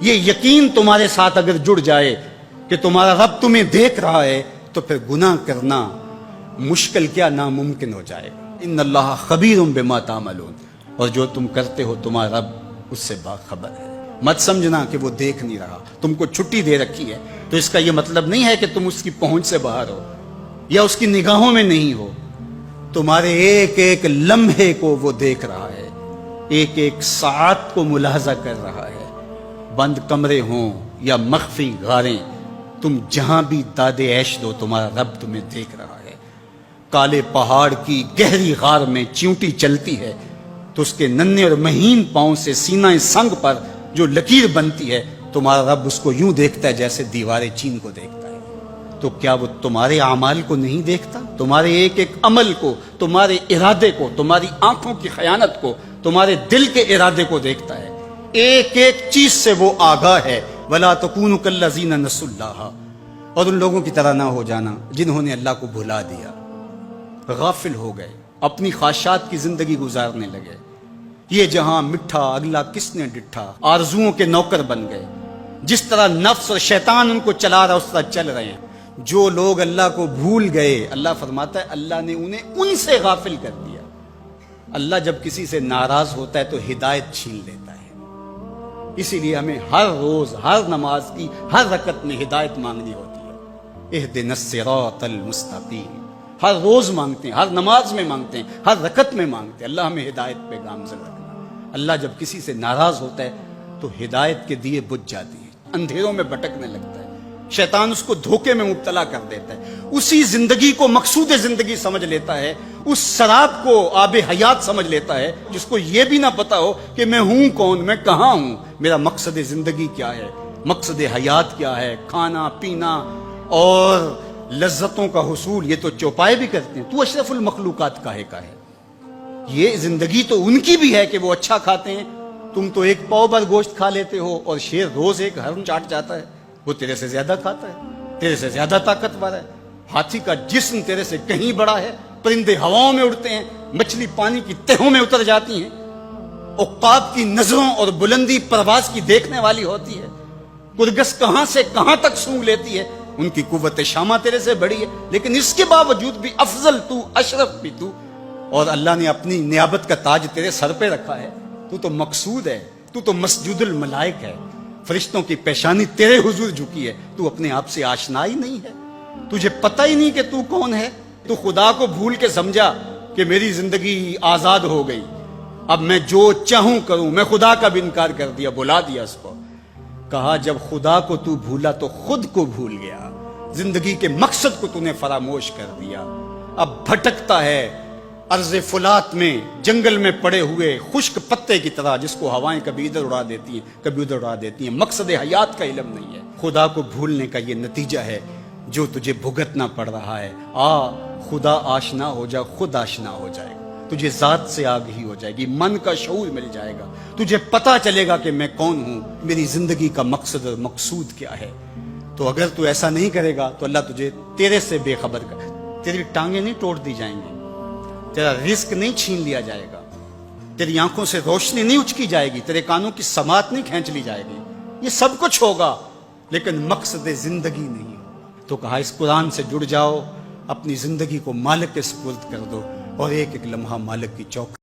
یہ یقین تمہارے ساتھ اگر جڑ جائے کہ تمہارا رب تمہیں دیکھ رہا ہے تو پھر گناہ کرنا مشکل کیا ناممکن ہو جائے گا۔ ان اللہ خبیر بما تعملون، اور جو تم کرتے ہو تمہارا رب اس سے باخبر ہے۔ مت سمجھنا کہ وہ دیکھ نہیں رہا، تم کو چھٹی دے رکھی ہے تو اس کا یہ مطلب نہیں ہے کہ تم اس کی پہنچ سے باہر ہو یا اس کی نگاہوں میں نہیں ہو۔ تمہارے ایک ایک لمحے کو وہ دیکھ رہا ہے، ایک ایک ساعت کو ملاحظہ کر رہا ہے۔ بند کمرے ہوں یا مخفی غاریں، تم جہاں بھی داد عیش دو تمہارا رب تمہیں دیکھ رہا ہے۔ کالے پہاڑ کی گہری غار میں چیونٹی چلتی ہے تو اس کے ننھے اور مہین پاؤں سے سینہ سنگ پر جو لکیر بنتی ہے تمہارا رب اس کو یوں دیکھتا ہے جیسے دیوار چین کو دیکھتا ہے۔ تو کیا وہ تمہارے اعمال کو نہیں دیکھتا؟ تمہارے ایک ایک عمل کو، تمہارے ارادے کو، تمہاری آنکھوں کی خیانت کو، تمہارے دل کے ارادے کو دیکھتا ہے۔ ایک ایک چیز سے وہ آگاہ ہے۔ وَلَا تَكُونُوا كَالَّذِينَ نَسُوا اللَّهَ، اور ان لوگوں کی طرح نہ ہو جانا جنہوں نے اللہ کو بھلا دیا، غافل ہو گئے، اپنی خواہشات کی زندگی گزارنے لگے۔ یہ جہاں مٹھا اگلا کس نے ڈٹھا، آرزوؤں کے نوکر بن گئے۔ جس طرح نفس اور شیطان ان کو چلا رہا اس طرح چل رہے ہیں۔ جو لوگ اللہ کو بھول گئے، اللہ فرماتا ہے اللہ نے انہیں ان سے غافل کر دیا۔ اللہ جب کسی سے ناراض ہوتا ہے تو ہدایت چھین لیتا ہے۔ اسی لیے ہمیں ہر روز ہر نماز کی ہر رکعت میں ہدایت مانگنی ہوتی ہے۔ اہدنا الصراط المستقیم، ہر روز مانگتے ہیں، ہر نماز میں مانگتے ہیں، ہر رکعت میں مانگتے ہیں، اللہ ہمیں ہدایت پہ گامزن رکھنا۔ اللہ جب کسی سے ناراض ہوتا ہے تو ہدایت کے دیے بجھ جاتی ہیں، اندھیروں میں بھٹکنے لگتا ہے، شیطان اس کو دھوکے میں مبتلا کر دیتا ہے، اسی زندگی کو مقصود زندگی سمجھ لیتا ہے، اس شراب کو آب حیات سمجھ لیتا ہے، جس کو یہ بھی نہ پتا ہو کہ میں ہوں کون، میں کہاں ہوں، میرا مقصد زندگی کیا ہے، مقصد حیات کیا ہے۔ کھانا پینا اور لذتوں کا حصول یہ تو چوپائے بھی کرتے ہیں، تو اشرف المخلوقات کاہے کا ہے۔ یہ زندگی تو ان کی بھی ہے کہ وہ اچھا کھاتے ہیں، تم تو ایک پاؤ بھر گوشت کھا لیتے ہو اور شیر روز ایک ہرن چاٹ جاتا ہے، وہ تیرے سے زیادہ کھاتا ہے، تیرے سے زیادہ طاقتور ہے۔ ہاتھی کا جسم تیرے سے کہیں بڑا ہے، پرندے ہواؤں میں اڑتے ہیں، مچھلی پانی کی تہوں میں اتر جاتی ہیں، عقاب کی نظروں اور بلندی پرواز کی دیکھنے والی ہوتی ہے، کرگس کہاں سے کہاں تک سونگ لیتی ہے، ان کی قوت شامہ تیرے سے بڑی ہے، لیکن اس کے باوجود بھی افضل تو، اشرف بھی تو، اور اللہ نے اپنی نیابت کا تاج تیرے سر پہ رکھا ہے۔ تو مقصود ہے، تو مسجود الملائک ہے، فرشتوں کی پیشانی تیرے حضور جھکی ہے، تو اپنے آپ سے آشنا ہی نہیں ہے، تجھے پتہ ہی نہیں کہ تو کون ہے۔ تو خدا کو بھول کے سمجھا کہ میری زندگی آزاد ہو گئی، اب میں جو چاہوں کروں، میں خدا کا بھی انکار کر دیا، بلا دیا اس کو۔ کہا جب خدا کو تو بھولا تو خود کو بھول گیا، زندگی کے مقصد کو تو نے فراموش کر دیا، اب بھٹکتا ہے ارض فلات میں، جنگل میں پڑے ہوئے خشک پتے کی طرح، جس کو ہوائیں کبھی ادھر اڑا دیتی ہیں کبھی ادھر اڑا دیتی ہیں۔ مقصد حیات کا علم نہیں ہے۔ خدا کو بھولنے کا یہ نتیجہ ہے جو تجھے بھگتنا پڑ رہا ہے۔ خدا آشنا ہو جا، خود آشنا ہو جائے گا، تجھے ذات سے آگہی ہو جائے گی، من کا شعور مل جائے گا، تجھے پتا چلے گا کہ میں کون ہوں، میری زندگی کا مقصد اور مقصود کیا ہے۔ تو اگر تو ایسا نہیں کرے گا تو اللہ تجھے تیرے سے بے خبر کر، تیری ٹانگیں نہیں توڑ دی جائیں گی، تیرا رزق نہیں چھین لیا جائے گا، تیری آنکھوں سے روشنی نہیں اچکی جائے گی، تیرے کانوں کی سماعت نہیں کھینچ لی جائے گی، یہ سب کچھ ہوگا لیکن مقصد زندگی نہیں۔ تو کہا اس قرآن سے جڑ جاؤ، اپنی زندگی کو مالک کے سپرد کر دو اور ایک ایک لمحہ مالک کی چوک